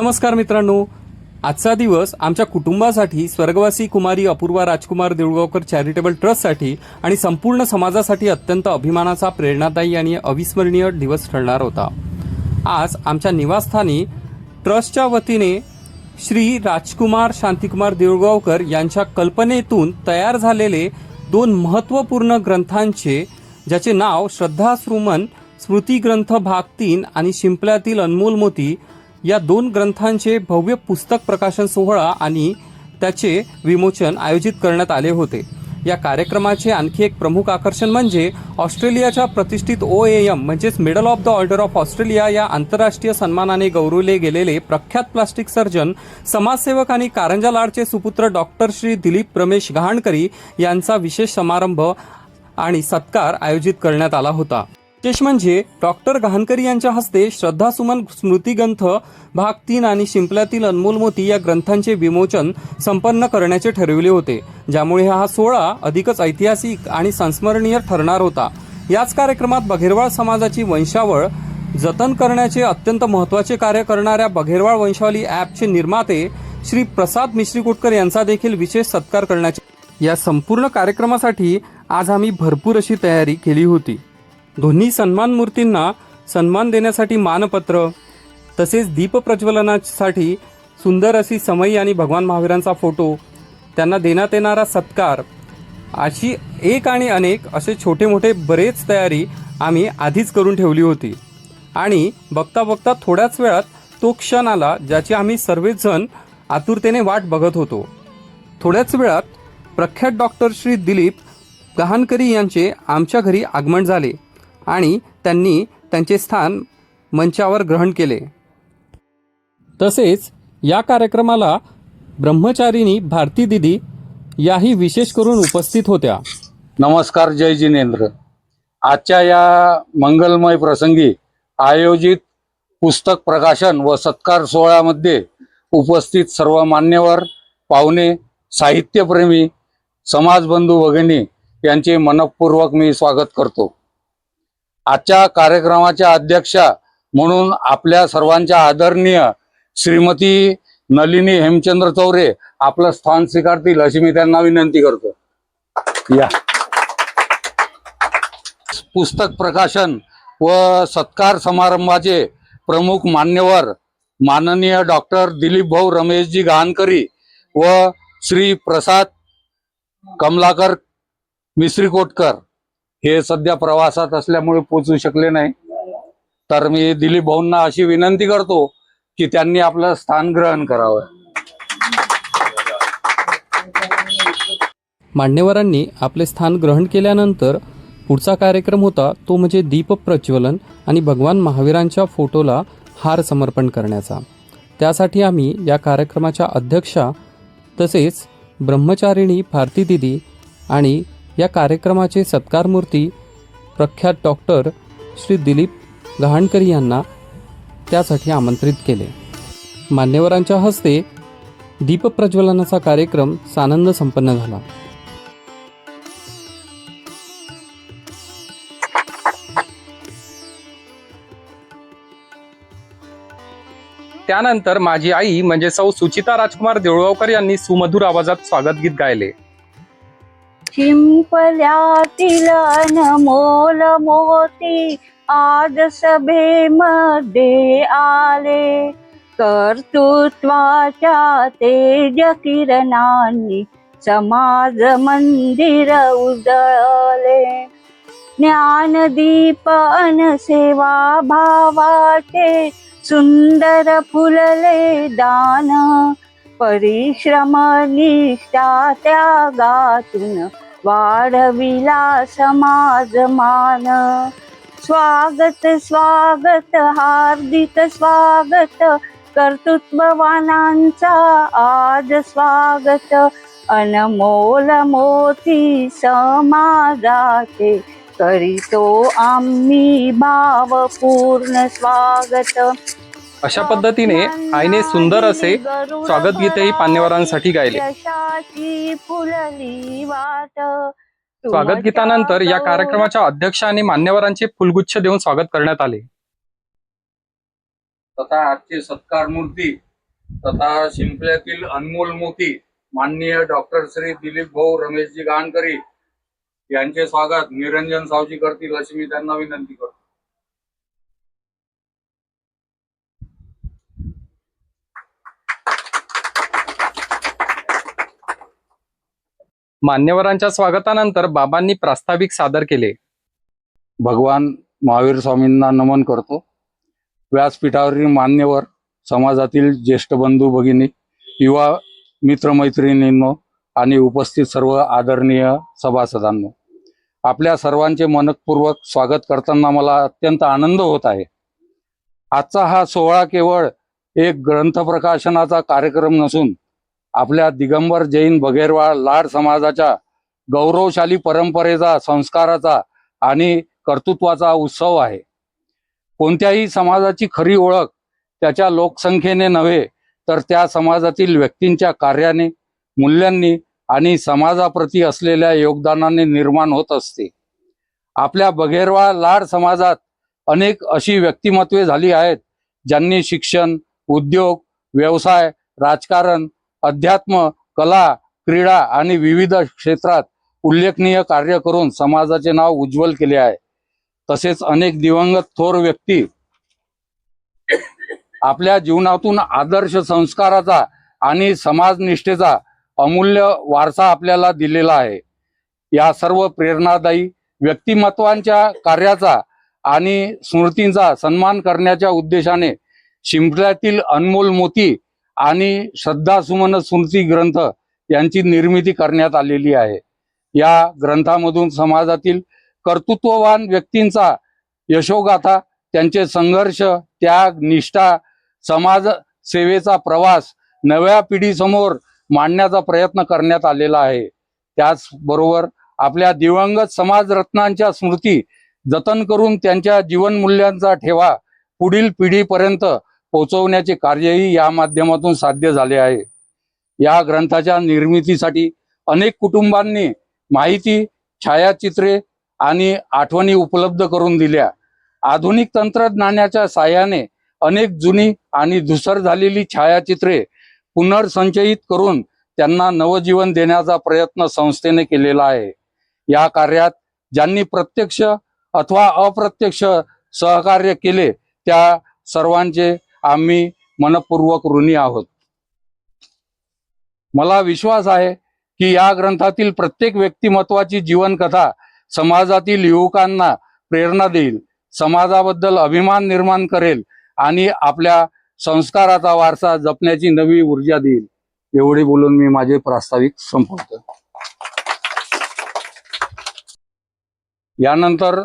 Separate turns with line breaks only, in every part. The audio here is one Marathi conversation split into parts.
नमस्कार मित्रांनो, आजचा दिवस आमच्या कुटुंबासाठी, स्वर्गवासी कुमारी अपूर्वा राजकुमार देऊळगावकर चॅरिटेबल ट्रस्टसाठी आणि संपूर्ण समाजासाठी अत्यंत अभिमानाचा, प्रेरणादायी आणि अविस्मरणीय दिवस ठरणार होता। आज आमच्या निवासस्थानी ट्रस्टच्या वतीने श्री राजकुमार शांतिकुमार देऊळगावकर यांच्या कल्पनेतून तयार झालेले दोन महत्त्वपूर्ण ग्रंथांचे, ज्याचे नाव श्रद्धासुमन स्मृती ग्रंथ भाग 3 आणि शिंपल्यातील अनमोल मोती या दोन ग्रंथांचे भव्य पुस्तक प्रकाशन सोहळा आणि त्याचे विमोचन आयोजित करण्यात आले होते। या कार्यक्रमाचे आणखी एक प्रमुख आकर्षण म्हणजे ऑस्ट्रेलियाच्या प्रतिष्ठित OAM म्हणजेच medal of the order of Australia या आंतरराष्ट्रीय सन्मानाने गौरवले गेलेले प्रख्यात प्लास्टिक सर्जन, समाजसेवक आणि कारंजा लाडचे सुपुत्र डॉक्टर श्री दिलीप रमेश गहाणकरी यांचा विशेष समारंभ आणि सत्कार आयोजित करण्यात आला होता। विशेष म्हणजे डॉक्टर गहाणकरी यांच्या हस्ते श्रद्धासुमन स्मृती ग्रंथ भाग 3 आणि शिंपल्यातील अनमोल मोती या ग्रंथांचे विमोचन संपन्न करण्याचे ठरविले होते, ज्यामुळे हा सोहळा अधिकच ऐतिहासिक आणि संस्मरणीय ठरणार होता। याच कार्यक्रमात बघेरवाळ समाजाची वंशावळ जतन करण्याचे अत्यंत महत्त्वाचे कार्य करणाऱ्या बघेरवाळ वंशावली ॲपचे निर्माते श्री प्रसाद मिश्रीकोटकर यांचा देखील विशेष सत्कार करण्याचे। या संपूर्ण कार्यक्रमासाठी आज आम्ही भरपूर अशी तयारी केली होती। दोन्ही सन्मान मूर्तींना सन्मान देण्यासाठी मानपत्र, तसेच दीप प्रज्वलनासाठी सुंदर अशी समई आणि भगवान महावीरांचा फोटो, त्यांना देण्यात येणारा सत्कार, अशी एक आणि अनेक असे छोटे मोठे बरेच तयारी आम्ही आधीच करून ठेवली होती। आणि बघता बघता थोड्याच वेळात तो क्षण आला ज्याची आम्ही सर्वजण आतुरतेने वाट बघत होतो। थोड्याच वेळात प्रख्यात डॉक्टर श्री दिलीप गहाणकरी यांचे आमच्या घरी आगमन झाले आणि त्यांनी त्यांचे स्थान मंचावर ग्रहण केले। तसेच या कार्यक्रमाला ब्रह्मचारिणी भारती दिदी याही विशेष करून उपस्थित होत्या।
नमस्कार, जय जिनेंद्र। आजच्या या मंगलमय प्रसंगी आयोजित पुस्तक प्रकाशन व सत्कार सोहळ्यामध्ये उपस्थित सर्व मान्यवर, पाहुणे, साहित्यप्रेमी, समाजबंधू भगिनी यांचे मनपूर्वक मी स्वागत करतो। आजच्या कार्यक्रमाच्या अध्यक्षा म्हणून आपल्या सर्वांच्या आदरणीय श्रीमती नलिनी हेमचंद्र चौरे आपलं स्थान स्वीकारतील अशी मी त्यांना विनंती करतो। या पुस्तक प्रकाशन व सत्कार समारंभाचे प्रमुख मान्यवर माननीय डॉक्टर दिलीप भाऊ रमेशजी गहाणकरी व श्री प्रसाद कमलाकर मिश्रीकोटकर हे सध्या प्रवासात असल्यामुळे पोहोचू शकले नाही, तर मी दिलीप भाऊंना अशी विनंती करतो की त्यांनी आपलं स्थान ग्रहण करावं।
मान्यवरांनी आपले स्थान ग्रहण केल्यानंतर पुढचा कार्यक्रम होता तो म्हणजे दीप प्रज्वलन आणि भगवान महावीरांच्या फोटोला हार समर्पण करण्याचा। त्यासाठी आम्ही या कार्यक्रमाच्या अध्यक्षा तसेच ब्रह्मचारिणी भारती दिदी आणि या कार्यक्रमाचे सत्कारमूर्ती प्रख्यात डॉक्टर श्री दिलीप गहाणकरी यांना त्यासाठी आमंत्रित केले। मान्यवरांच्या हस्ते दीपप्रज्वलनाचा कार्यक्रम सानंद संपन्न झाला। त्यानंतर माझी आई म्हणजे सौ सुचिता राजकुमार देऊळगावकर यांनी सुमधुर आवाजात स्वागत गीत गायले।
शिंपल्यातील अनमोल मोती आज सभेमध्ये आले, कर्तृत्वाच्या तेज किरणांनी समाज मंदिर उजळले। ज्ञानदीप अन सेवा भावाचे सुंदर फुलले दान, परिश्रम निष्ठा त्यागातून वाढविला समाज मान। स्वागत स्वागत हार्दिक स्वागत, कर्तृत्ववानांचा आज स्वागत, अनमोल मोती समाजाचे करीतो आम्ही भावपूर्ण स्वागत।
अशा पद्धतीने आईने सुंदर असे स्वागत गीतही मान्यवरांसाठी गायले। स्वागत गीतानंतर या कार्यक्रमाच्या अध्यक्ष आणि मान्यवरांचे फुलगुच्छ देऊन स्वागत करण्यात आले।
तथा आजचे सत्कार मूर्ती तथा शिंपल्यातील अनमोल मोती माननीय डॉक्टर श्री दिलीप भाऊ रमेशजी गहाणकरी यांचे स्वागत निरंजन सावजी करतील अशी मी त्यांना विनंती करतो.
मान्यवरांच्या स्वागतानंतर बाबांनी प्रास्ताविक सादर केले.
भगवान महावीर स्वामींना नमन करतो. व्यासपीठावरील मान्यवर, समाजातील ज्येष्ठ बंधू भगिनी, युवा मित्रमैत्रिणींनो आणि उपस्थित सर्व आदरणीय सभासदांनो, आपल्या सर्वांचे मनपूर्वक स्वागत करताना मला अत्यंत आनंद होत आहे. आजचा हा सोहळा केवळ एक ग्रंथ प्रकाशनाचा कार्यक्रम नसून आपल्या दिगंबर जैन बघेरवाळ लाड समाजाच्या गौरवशाली परंपरेचा, संस्काराचा आणि कर्तृत्वाचा उत्सव आहे. कोणत्याही समाजाची खरी ओळख त्याच्या लोकसंख्येने नव्हे तर त्या समाजातील व्यक्तींच्या कार्याने, मूल्यांनी आणि समाजाप्रती असलेल्या योगदानाने निर्माण होत असते. आपल्या बघेरवाळ लाड समाजात अनेक अशी व्यक्तिमत्वे झाली आहेत ज्यांनी शिक्षण, उद्योग, व्यवसाय, राजकारण, अध्यात्म, कला, क्रीडा आणि विविध क्षेत्रात उल्लेखनीय कार्य करून समाजाचे नाव उज्ज्वल केले आहे. तसेच अनेक दिवंगत थोर व्यक्ती आपल्या जीवनातून आदर्श संस्काराचा आणि समाजनिष्ठेचा अमूल्य वारसा आपल्याला दिलेला आहे. या सर्व प्रेरणादायी व्यक्तिमत्वांच्या कार्याचा आणि स्मृतींचा सन्मान करण्याच्या उद्देशाने शिंपल्यातील अनमोल मोती आणि श्रद्धासुमन स्मृती ग्रंथ यांची निर्मिती करण्यात आलेली आहे. या ग्रंथामधून समाजातील कर्तृत्ववान व्यक्तींचा यशोगाथा, त्यांचे संघर्ष, त्याग, निष्ठा, समाज सेवेचा प्रवास नव्या पिढीसमोर मांडण्याचा प्रयत्न करण्यात आलेला आहे. त्याचबरोबर आपल्या दिवंगत समाजरत्नांच्या स्मृती जतन करून त्यांच्या जीवनमूल्यांचा ठेवा पुढील पिढीपर्यंत पोहोचवण्याचे कार्यही या माध्यमातून साध्य झाले आहे. या ग्रंथाच्या निर्मितीसाठी अनेक कुटुंबांनी माहिती, छायाचित्रे आणि आठवणी उपलब्ध करून दिल्या. आधुनिक तंत्रज्ञानाच्या साहाय्याने अनेक जुनी आणि धूसर झालेली छायाचित्रे पुनर्संचयित करून त्यांना नवजीवन देण्याचा प्रयत्न संस्थेने केलेला आहे. या कार्यात ज्यांनी प्रत्यक्ष अथवा अप्रत्यक्ष सहकार्य केले त्या सर्वांचे आम्ही मनपूर्वक ऋणी आहोत. मला विश्वास आहे की या ग्रंथातील प्रत्येक व्यक्तिमत्वाची जीवनकथा समाजातील युवकांना प्रेरणा देईल, समाजाबद्दल अभिमान निर्माण करेल आणि आपल्या संस्काराचा वारसा जपण्याची नवी ऊर्जा देईल. एवढे बोलून मी माझे प्रास्ताविक संपवतो. यानंतर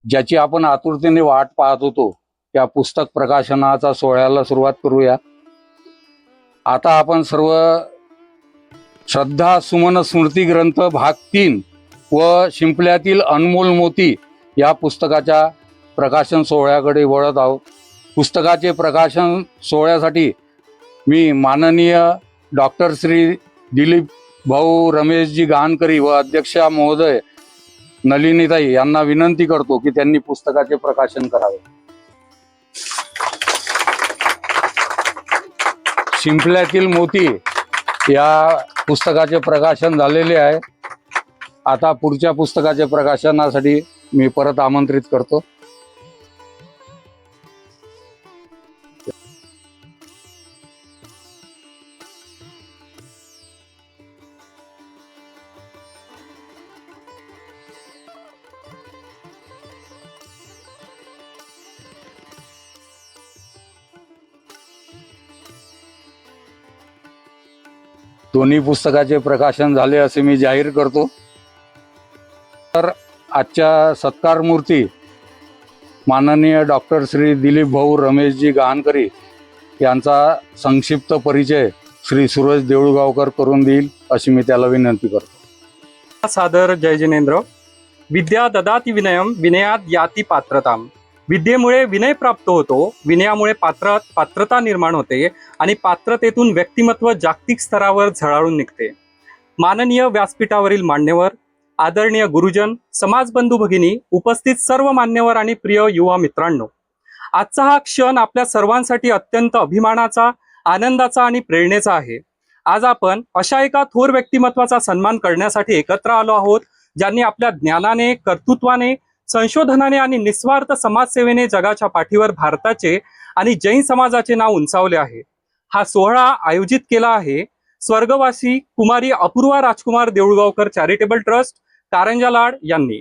ज्याची आपण आतुरतेने वाट पाहत होतो त्या पुस्तक प्रकाशनाचा सोहळ्याला सुरुवात करूया. आता आपण सर्व श्रद्धा सुमन स्मृती ग्रंथ भाग 3 व शिंपल्यातील अनमोल मोती या पुस्तकाच्या प्रकाशन सोहळ्याकडे वळत आहोत. पुस्तकाचे प्रकाशन सोहळ्यासाठी मी माननीय डॉक्टर श्री दिलीप भाऊ रमेशजी गहाणकरी व अध्यक्षा महोदय नलिनीताई यांना विनंती करतो की त्यांनी पुस्तकाचे प्रकाशन करावे. शिंपल्यातील मोती या पुस्तकाचे प्रकाशन झालेले आहे. आता पुढच्या पुस्तकाच्या प्रकाशनासाठी मी परत आमंत्रित करतो. दोन्ही पुस्तकाचे प्रकाशन झाले असे मी जाहीर करतो. तर आजच्या सत्कार मूर्ती माननीय डॉक्टर श्री दिलीप भाऊ रमेशजी गहाणकरी यांचा संक्षिप्त परिचय श्री सुरेश देऊळगावकर करून देईल अशी मी त्याला विनंती करतो.
सादर जय जिनेंद्र. विद्या ददाति विनयम विनयात याती पात्रताम. विद्येमुळे विनय प्राप्त होतो, विनयामुळे पात्रता निर्माण होते आणि पात्रतेतून व्यक्तिमत्व जागतिक स्तरावर झळाळून निघते. माननीय व्यासपीठावरील मान्यवर, आदरणीय गुरुजन, समाजबंधू भगिनी, उपस्थित सर्व मान्यवर आणि प्रिय युवा मित्रांनो, आजचा हा क्षण आपल्या सर्वांसाठी अत्यंत अभिमानाचा, आनंदाचा आणि प्रेरणेचा आहे. आज आपण अशा एका थोर व्यक्तिमत्वाचा सन्मान करण्यासाठी एकत्र आलो आहोत, ज्यांनी आपल्या ज्ञानाने, कर्तृत्वाने, संशोधनाने आणि निस्वार्थ समाजसेवेने जगाच्या पाठीवर भारताचे आणि जैन समाजाचे नाव उंचावले आहे. हा सोहळा आयोजित केला आहे स्वर्गवासी कुमारी अपूर्वा राजकुमार देऊळगावकर चॅरिटेबल ट्रस्ट कारंजा लाड यांनी.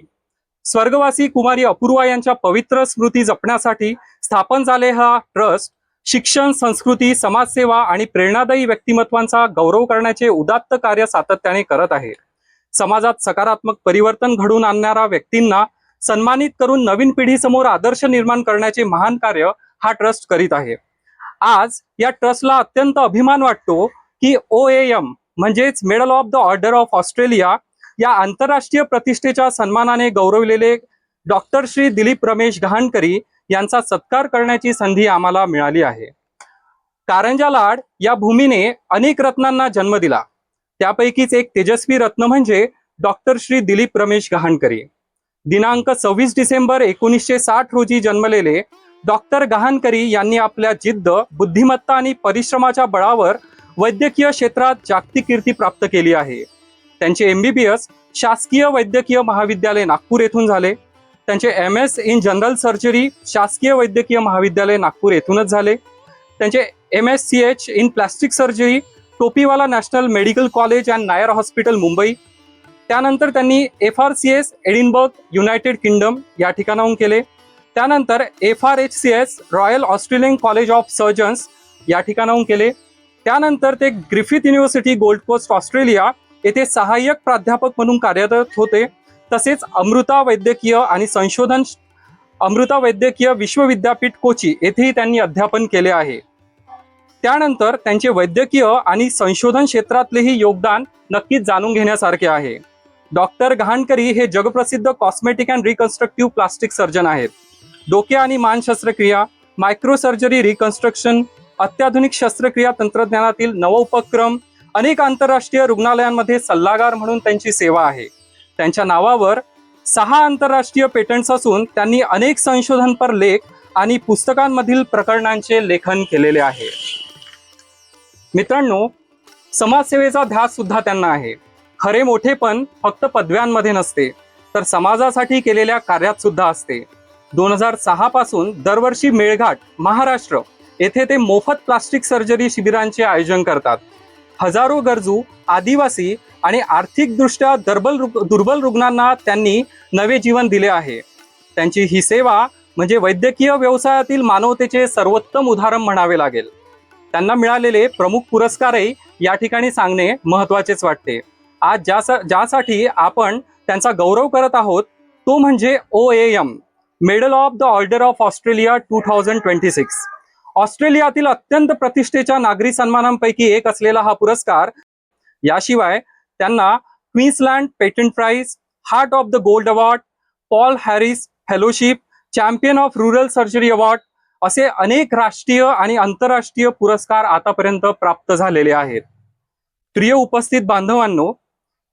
स्वर्गवासी कुमारी अपूर्वा यांच्या पवित्र स्मृती जपण्यासाठी स्थापन झाले हा ट्रस्ट शिक्षण, संस्कृती, समाजसेवा आणि प्रेरणादायी व्यक्तिमत्वांचा गौरव करण्याचे उदात्त कार्य सातत्याने करत आहे. समाजात सकारात्मक परिवर्तन घडवून आणणाऱ्या व्यक्तींना सन्मानित करून नवीन पिढीसमोर आदर्श निर्माण करण्याचे महान कार्य हा ट्रस्ट करीत आहे. आज या ट्रस्टला अत्यंत अभिमान वाटतो की OAM म्हणजेच medal of the order of Australia या आंतरराष्ट्रीय प्रतिष्ठेच्या सन्मानाने गौरवलेले डॉक्टर श्री दिलीप रमेश गहाणकरी यांचा सत्कार करण्याची संधी आम्हाला मिळाली आहे. कारंजा लाड या भूमीने अनेक रत्नांना जन्म दिला. त्यापैकीच एक तेजस्वी रत्न म्हणजे डॉक्टर श्री दिलीप रमेश गहाणकरी. दिनांक 26 डिसेंबर 1960 रोजी जन्मलेले डॉक्टर गहाणकरी यांनी आपल्या जिद्द, बुद्धिमत्ता आणि परिश्रमाच्या बळावर वैद्यकीय क्षेत्रात जागतिक कीर्ती प्राप्त केली आहे. त्यांचे MBBS शासकीय वैद्यकीय महाविद्यालय नागपूर येथून झाले. त्यांचे MS इन जनरल सर्जरी शासकीय वैद्यकीय महाविद्यालय नागपूर येथूनच झाले. त्यांचे MSCH in plastic surgery Topiwala national medical college and Nair hospital Mumbai. त्यानंतर त्यांनी FRCS एडिनबर्ग युनायटेड किंगडम या ठिकाणाहून केले. त्यानंतर FRHCS Royal Australian College of Surgeons या ठिकाणाहून केले. त्यानंतर ते Griffith University Gold Coast Australia येथे सहाय्यक प्राध्यापक म्हणून कार्यरत होते. तसेच अमृता वैद्यकीय विश्वविद्यापीठ कोची येथेही त्यांनी अध्यापन केले आहे. त्यानंतर त्यांचे वैद्यकीय आणि संशोधन क्षेत्रातलेही योगदान नक्कीच जाणून घेण्यासारखे आहे. डॉक्टर गहाणकरी हे जगप्रसिद्ध कॉस्मेटिक अँड रिकन्स्ट्रक्टिव्ह प्लास्टिक सर्जन आहेत. डोके आणि मान शस्त्रक्रिया, मायक्रो सर्जरी रिकन्स्ट्रक्शन, अत्याधुनिक शस्त्रक्रिया तंत्रज्ञानातील नवोपक्रम, अनेक आंतरराष्ट्रीय रुग्णालयांमध्ये सल्लागार म्हणून त्यांची सेवा आहे. त्यांच्या नावावर 6 आंतरराष्ट्रीय पेटंट्स असून त्यांनी अनेक संशोधनपर लेख आणि पुस्तकांमधील प्रकरणांचे लेखन केलेले आहे. मित्रांनो, समाजसेवेचा ध्यास सुद्धा त्यांना आहे. खरे मोठेपण फक्त पदव्यांमध्ये नसते, तर समाजासाठी केलेल्या कार्यात सुद्धा असते. 2006 पासून दरवर्षी मेळघाट, महाराष्ट्र येथे ते मोफत प्लास्टिक सर्जरी शिबिरांचे आयोजन करतात. हजारो गरजू, आदिवासी आणि आर्थिकदृष्ट्या दुर्बल रुग्णांना त्यांनी नवे जीवन दिले आहे. त्यांची ही सेवा म्हणजे वैद्यकीय व्यवसायातील मानवतेचे सर्वोत्तम उदाहरण म्हणावे लागेल. त्यांना मिळालेले प्रमुख पुरस्कारही या ठिकाणी सांगणे महत्त्वाचेच वाटते. आज ज्यासाठी आपण त्यांचा गौरव करत आहोत तो म्हणजे OAM medal of the order of Australia 2026. ऑस्ट्रेलियातील अत्यंत प्रतिष्ठेच्या नागरी सन्मानांपैकी एक असलेला हा पुरस्कार. याशिवाय त्यांना Queensland patent prize, heart of the gold award, Paul Harris fellowship, champion of rural surgery award असे अनेक राष्ट्रीय आणि आंतरराष्ट्रीय पुरस्कार आतापर्यंत प्राप्त झालेले आहेत. प्रिय उपस्थित बांधवांनो,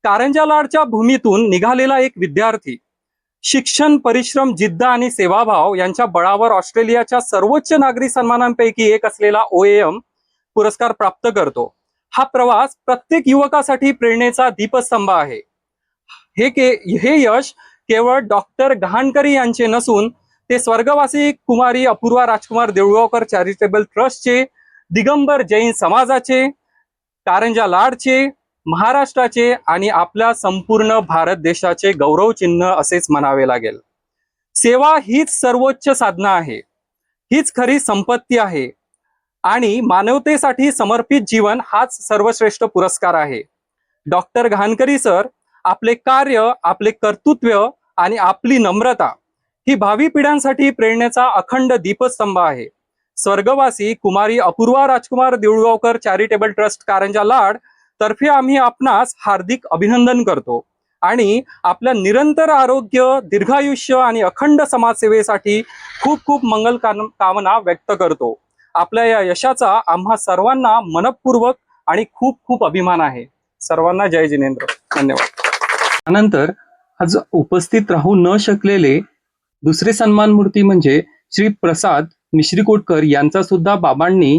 कारंजा लाडच्या भूमीतून निघालेला एक विद्यार्थी शिक्षण, परिश्रम, जिद्द आणि सेवाभाव यांच्या बळावर ऑस्ट्रेलियाच्या सर्वोच्च नागरी सन्मानांपैकी एक असलेला OAM पुरस्कार प्राप्त करतो. हा प्रवास प्रत्येक युवकासाठी प्रेरणेचा दीपस्तंभ आहे. हे यश केवळ डॉक्टर गहाणकरी यांचे नसून ते स्वर्गवासी कुमारी अपूर्वा राजकुमार देऊळगावकर चॅरिटेबल ट्रस्टचे, दिगंबर जैन समाजाचे, कारंजा लाडचे, महाराष्ट्राचे आणि आपल्या संपूर्ण भारत देशाचे गौरव चिन्ह असेच म्हणावे लागेल. सेवा हीच सर्वोच्च साधना आहे, हीच खरी संपत्ती आहे आणि मानवतेसाठी समर्पित जीवन हाच सर्वश्रेष्ठ पुरस्कार आहे. डॉक्टर गहाणकरी सर, आपले कार्य, आपले कर्तृत्व आणि आपली नम्रता ही भावी पिढ्यांसाठी प्रेरणेचा अखंड दीपस्तंभ आहे. स्वर्गवासी कुमारी अपूर्वा राजकुमार देऊळगावकर चॅरिटेबल ट्रस्ट कारंजा लाड तर्फे आम्ही आपणास हार्दिक अभिनंदन करतो आणि आपल्या निरंतर आरोग्य, दीर्घायुष्य आणि अखंड समाजसेवेसाठी खूप खूप मंगल कामना व्यक्त करतो. आपल्या या यशाचा आम्हा सर्वांना मनपूर्वक आणि खूप खूप अभिमान आहे. सर्वांना जय जिनेंद्र. धन्यवाद. त्यानंतर आज उपस्थित राहू न शकलेले दुसरे सन्मानमूर्ती म्हणजे श्री प्रसाद मिश्री कोटकर यांचा सुद्धा बाबांनी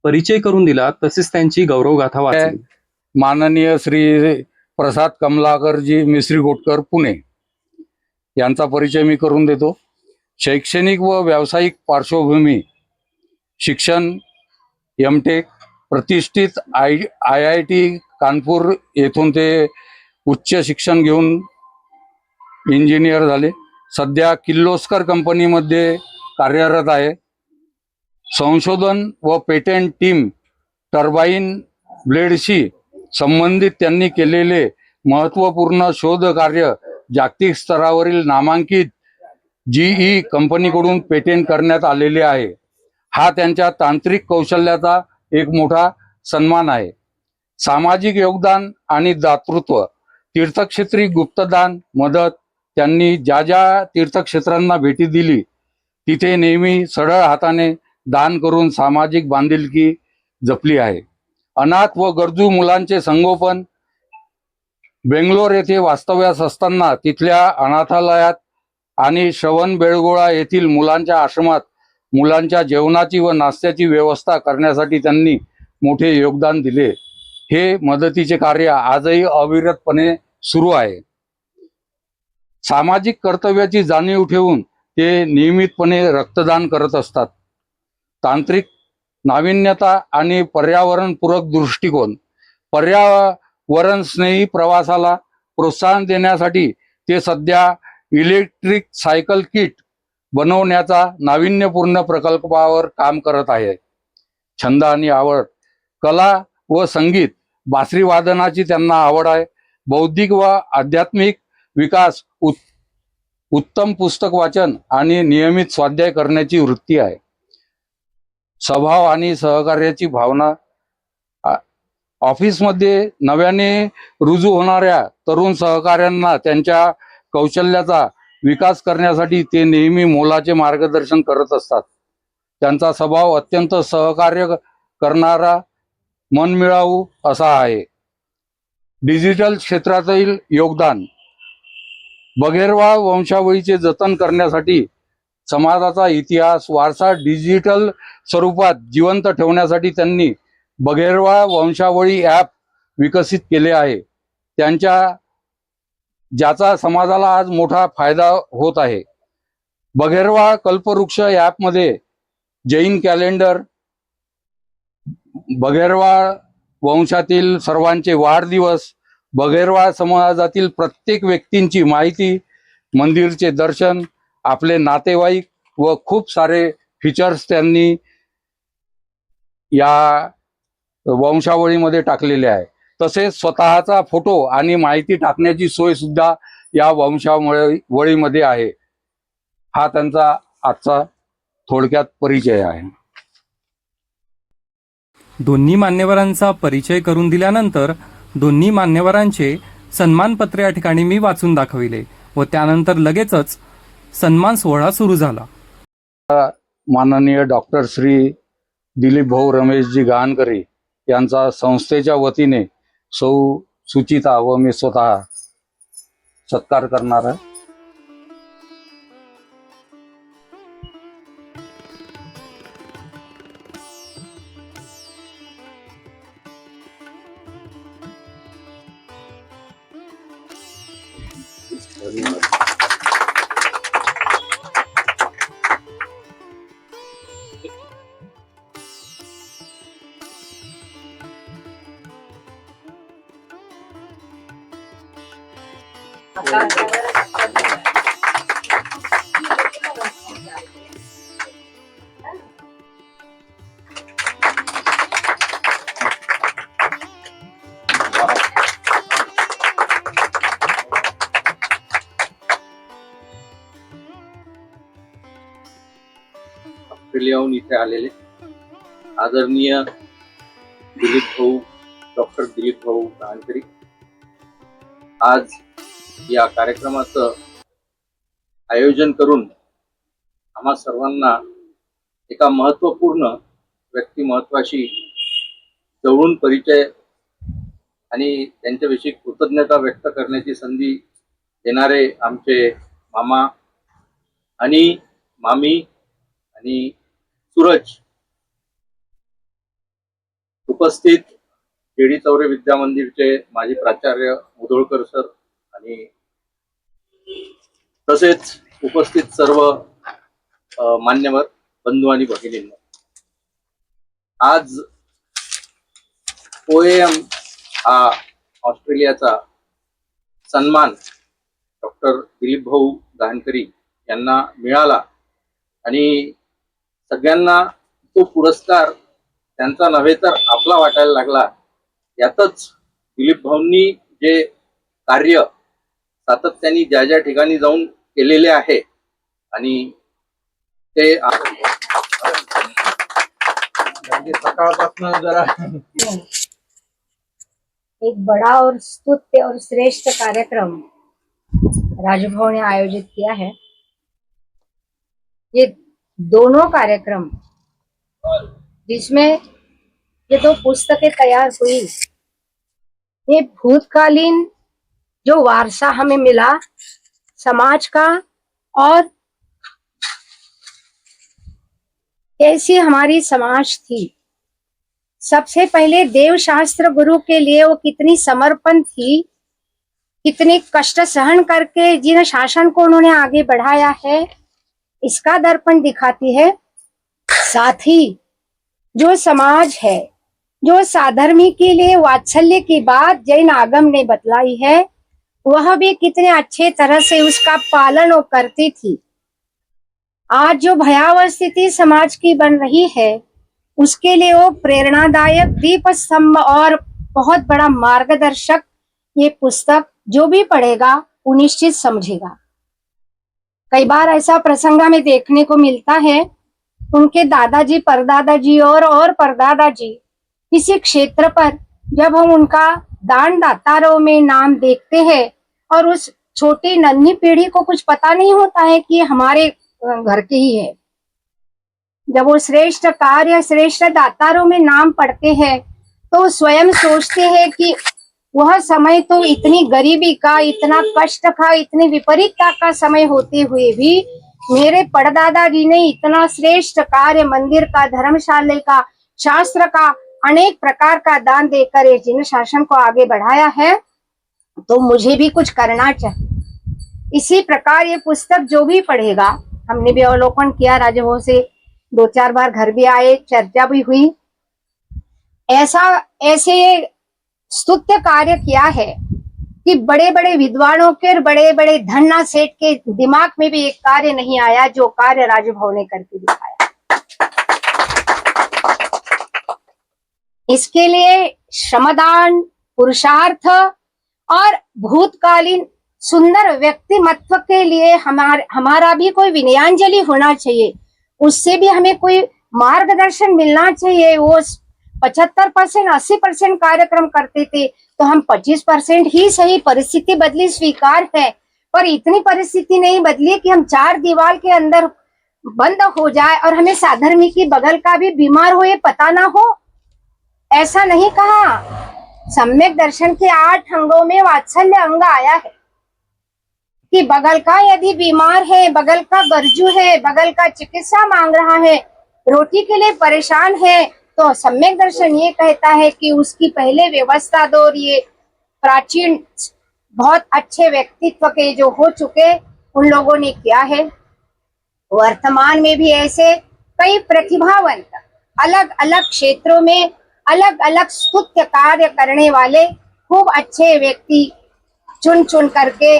परिचय करून दिला, तसेच त्यांची गौरवगाथा वाचली.
माननीय श्री प्रसाद कमलाकरजी मिश्री कोटकर पुणे यांचा परिचय मी करून देतो. शैक्षणिक व व्यावसायिक पार्श्वभूमी, शिक्षण एमटेक, प्रतिष्ठित IIT कानपूर येथून ते उच्च शिक्षण घेऊन इंजिनियर झाले. सध्या किर्लोस्कर कंपनीमध्ये कार्यरत आहे. संशोधन व पेटंट टीम टर्बाइन ब्लेडशी संबंधित त्यांनी केलेले महत्त्वपूर्ण शोध कार्य जागतिक स्तरावरील नामांकित GE कंपनीकडून पेटेंट करण्यात आलेले आहे. हा त्यांच्या तांत्रिक कौशल्याचा एक मोठा सन्मान आहे. सामाजिक योगदान आणि दातृत्व, तीर्थक्षेत्री गुप्तदान मदत, त्यांनी ज्या ज्या तीर्थक्षेत्रांना भेटी दिली तिथे नेहमी सरळ हाताने दान करून सामाजिक बांधिलकी जपली आहे. अनाथ व गरजू मुलांचे संगोपन, बेंगलोर येथे वास्तव्यास असताना तिथल्या अनाथालयात आणि श्रवणबेळगोळा येथील मुलांच्या आश्रमात मुलांच्या जेवणाची व नाश्त्याची व्यवस्था करण्यासाठी त्यांनी मोठे योगदान दिले. हे मदतीचे कार्य आजही अविरतपणे सुरू आहे. सामाजिक कर्तव्याची जाणीव ठेवून ते नियमितपणे रक्तदान करत असतात. तांत्रिक नाविन्यता आणि पर्यावरणपूरक दृष्टिकोन, पर्यावरण स्नेही प्रवासाला प्रोत्साहन देण्यासाठी ते सध्या इलेक्ट्रिक सायकल किट बनवण्याचा नाविन्यपूर्ण प्रकल्पावर काम करत आहे. छंद आणि आवड, कला व संगीत, बासरी वादनाची त्यांना आवड आहे. बौद्धिक व आध्यात्मिक विकास, उत्तम पुस्तक वाचन आणि नियमित स्वाध्याय करण्याची वृत्ती आहे. स्वभाव आणि सहकार्याची भावना, ऑफिसमध्ये नव्याने रुजू होणाऱ्या तरुण सहकाऱ्यांना त्यांच्या कौशल्याचा विकास करण्यासाठी ते नेहमी मोलाचे मार्गदर्शन करत असतात. त्यांचा स्वभाव अत्यंत सहकार्य करणारा, मनमिळावू असा आहे. डिजिटल क्षेत्रातील योगदान, बघेरवाळ वंशावळीचे जतन करण्यासाठी समाजाचा इतिहास वारसा डिजिटल स्वरूपात जिवंत ठेवण्यासाठी त्यांनी बघेरवाळ वंशावळी ॲप विकसित केले आहे. ज्याचा समाजाला आज मोठा फायदा होत आहे. बघेरवाळ कल्पवृक्ष ॲपमध्ये जैन कॅलेंडर, बघेरवाळ वंशातील सर्वांचे वाढदिवस, बघेरवाळ समाजातील प्रत्येक व्यक्तींची माहिती, मंदिरचे दर्शन, आपले नातेवाईक व खूप सारे फीचर्स त्यांनी या वंशावळीमध्ये टाकलेले आहे. तसेच स्वतःचा फोटो आणि माहिती टाकण्याची सोय सुद्धा या वंशावळीमध्ये आहे. हा त्यांचा आजचा थोडक्यात परिचय आहे.
दोन्ही मान्यवरांचा परिचय करून दिल्यानंतर दोन्ही मान्यवरांचे सन्मानपत्र या ठिकाणी मी वाचून दाखविले व त्यानंतर लगेचच सन्मान सोहळा सुरू झाला.
माननीय डॉक्टर श्री दिलीप भाऊ रमेशजी गहाणकरी यांचा संस्थेच्या वतीने सौ सुचिता व मी स्वतः सत्कार करणार आहे.
ऑस्ट्रेलियाहून इथे आलेले आदरणीय डॉक्टर दिलीप भाऊ गहाणकरी आज या कार्यक्रमाचं आयोजन करून आम्हा सर्वांना एका महत्त्वपूर्ण व्यक्तिमत्वाशी जवळून परिचय आणि त्यांच्याविषयी कृतज्ञता व्यक्त करण्याची संधी देणारे आमचे मामा आणि मामी आणि सूरज, उपस्थित केडी चौरे विद्या मंदिरचे माजी प्राचार्य मुधोळकर सर आणि तसेच उपस्थित सर्व मान्यवर बंधू आणि भगिनींनो, आज OAM हा ऑस्ट्रेलियाचा सन्मान डॉक्टर दिलीप भाऊ गहाणकरी यांना मिळाला आणि सगळ्यांना तो पुरस्कार त्यांचा नव्हे तर आपला वाटायला लागला. यातच दिलीप भाऊंनी जे कार्य सातत्याने ज्या ज्या ठिकाणी जाऊन केलेले आहे आणि ते सकाळपासून जरा
एक बड़ा और स्तुत्य और श्रेष्ठ कार्यक्रम राजभवन ने आयोजित किया है। ये दोनों कार्यक्रम जिसमें ये दो पुस्तकें तैयार हुई, ये भूतकालीन जो वारसा हमें मिला समाज का और कैसी हमारी समाज थी। सबसे पहले देवशास्त्र गुरु के लिए वो कितनी समर्पण थी, कितने कष्ट सहन करके जिन शासन को उन्होंने आगे बढ़ाया है, इसका दर्पण दिखाती है। साथ ही जो समाज है, जो साधर्मी के लिए वात्सल्य की बात जैन आगम ने बतलाई है, वह भी कितने अच्छे तरह से उसका पालन वो करती थी। आज जो भयावह स्थिति समाज की बन रही है, उसके लिए वो प्रेरणादायक दीप स्तंभ और बहुत बड़ा मार्गदर्शक ये पुस्तक जो भी पढ़ेगा वो निश्चित समझेगा। कई बार ऐसा प्रसंग में देखने को मिलता है, उनके दादाजी, परदादाजी और परदादाजी किसी क्षेत्र पर जब हम उनका दान दातारों में नाम देखते हैं और उस छोटी नन्ही पीढ़ी को कुछ पता नहीं होता है कि हमारे घर के ही है, जब वो श्रेष्ठ कार्य श्रेष्ठ दातारों में नाम पढ़ते हैं तो स्वयं सोचते हैं कि वह समय तो इतनी गरीबी का, इतना कष्ट का, इतनी विपरीतता का समय होते हुए भी मेरे परदादा जी ने इतना श्रेष्ठ कार्य मंदिर का, धर्मशाला का, शास्त्र का, अनेक प्रकार का दान देकर ये जिन शासन को आगे बढ़ाया है, तो मुझे भी कुछ करना चाहिए। इसी प्रकार ये पुस्तक जो भी पढ़ेगा, हमने भी अवलोकन किया, राजभवन से 2-4 बार घर भी आए, चर्चा भी हुई। ऐसे स्तुत्य कार्य किया है कि बड़े बड़े विद्वानों के और बड़े बड़े धन्ना सेठ के दिमाग में भी एक कार्य नहीं आया जो कार्य राजभवन ने करके दिखाया। इसके लिए श्रमदान, पुरुषार्थ और भूतकालीन सुंदर व्यक्तिमत्व के लिए हमारा भी कोई विनयांजलि होना चाहिए, उससे भी हमें कोई मार्गदर्शन मिलना चाहिए। वो 75% 80% कार्यक्रम करते थे तो हम 25% ही सही, परिस्थिति बदली स्वीकार है, पर इतनी परिस्थिति नहीं बदली कि हम 4 दीवार के अंदर बंद हो जाए और हमें साधर्मी की बगल का भी बीमार हो ये पता ना हो। ऐसा नहीं कहा। सम्यक दर्शन के 8 अंगों में वात्सल्य अंग आया है कि बगल का यदि बीमार है, बगल का गर्जू है, बगल का चिकित्सा मांग रहा है, रोटी के लिए परेशान है, तो सम्यक दर्शन ये कहता है कि उसकी पहले व्यवस्था दो। और ये प्राचीन बहुत अच्छे व्यक्तित्व के जो हो चुके उन लोगों ने किया है। वर्तमान में भी ऐसे कई प्रतिभावंत अलग अलग क्षेत्रों में अलग अलग स्तुत्य कार्य करने वाले खूब अच्छे व्यक्ति चुन चुन करके,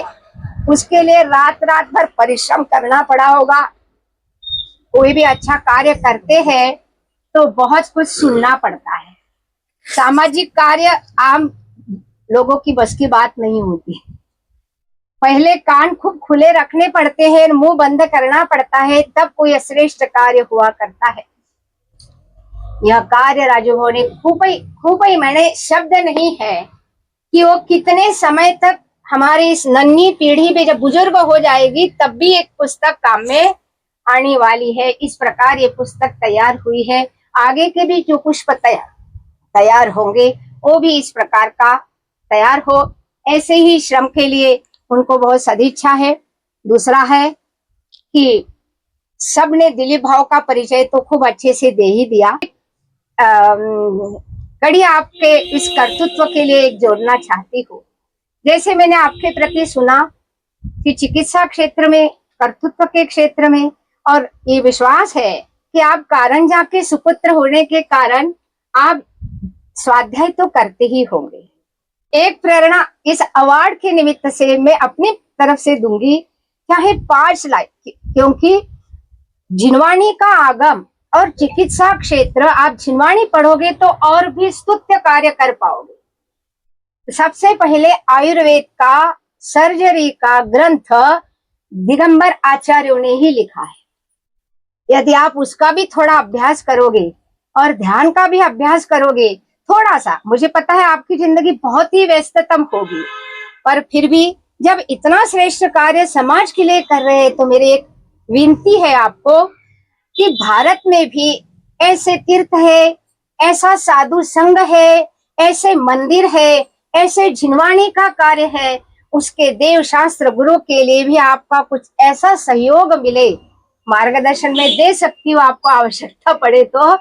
उसके लिए रात रात भर परिश्रम करना पड़ा होगा। कोई भी अच्छा कार्य करते हैं तो बहुत कुछ सुनना पड़ता है। सामाजिक कार्य आम लोगों की बस की बात नहीं होती। पहले कान खूब खुले रखने पड़ते हैं, मुंह बंद करना पड़ता है, तब कोई श्रेष्ठ कार्य हुआ करता है। यह कार्य राजभवन ने खूब ही मैंने शब्द नहीं है कि वो कितने समय तक हमारी इस नन्ही पीढ़ी में जब बुजुर्ग हो जाएगी तब भी एक पुस्तक काम में आने वाली है। इस प्रकार ये पुस्तक तैयार हुई है। आगे के भी जो पुष्प तैयार होंगे वो भी इस प्रकार का तैयार हो। ऐसे ही श्रम के लिए उनको बहुत सदिच्छा है। दूसरा है कि सबने दिलीप भाव का परिचय तो खूब अच्छे से दे ही दिया। कड़ी आपके इस कर्तृत्व के लिए एक जोड़ना चाहती हूँ। जैसे मैंने आपके प्रति सुना कि चिकित्सा क्षेत्र में, कर्तृत्व के क्षेत्र में, और ये विश्वास है कि आप कारंजा के सुपुत्र होने के कारण आप स्वाध्याय तो करते ही होंगे। एक प्रेरणा इस अवार्ड के निमित्त से मैं अपनी तरफ से दूंगी, चाहे 5 लाख, क्योंकि जिनवाणी का आगम और चिकित्सा क्षेत्र, आप जिनवाणी पढ़ोगे तो और भी स्तुत्य कार्य कर पाओगे। सबसे पहले आयुर्वेद का सर्जरी का ग्रंथ दिगंबर आचार्यों ने ही लिखा है। यदि आप उसका भी थोड़ा अभ्यास करोगे और ध्यान का भी अभ्यास करोगे थोड़ा सा, मुझे पता है आपकी जिंदगी बहुत ही व्यस्ततम होगी, पर फिर भी जब इतना श्रेष्ठ कार्य समाज के लिए कर रहे हैं तो मेरी एक विनती है आपको कि भारत में भी ऐसे तीर्थ है, ऐसा साधु संघ है, ऐसे मंदिर है, ऐसे जिनवाणी का कार्य है, उसके देव शास्त्र गुरु के लिए भी आपका कुछ ऐसा सहयोग मिले, मार्गदर्शन में दे सकती हूँ आपको आवश्यकता पड़े तो,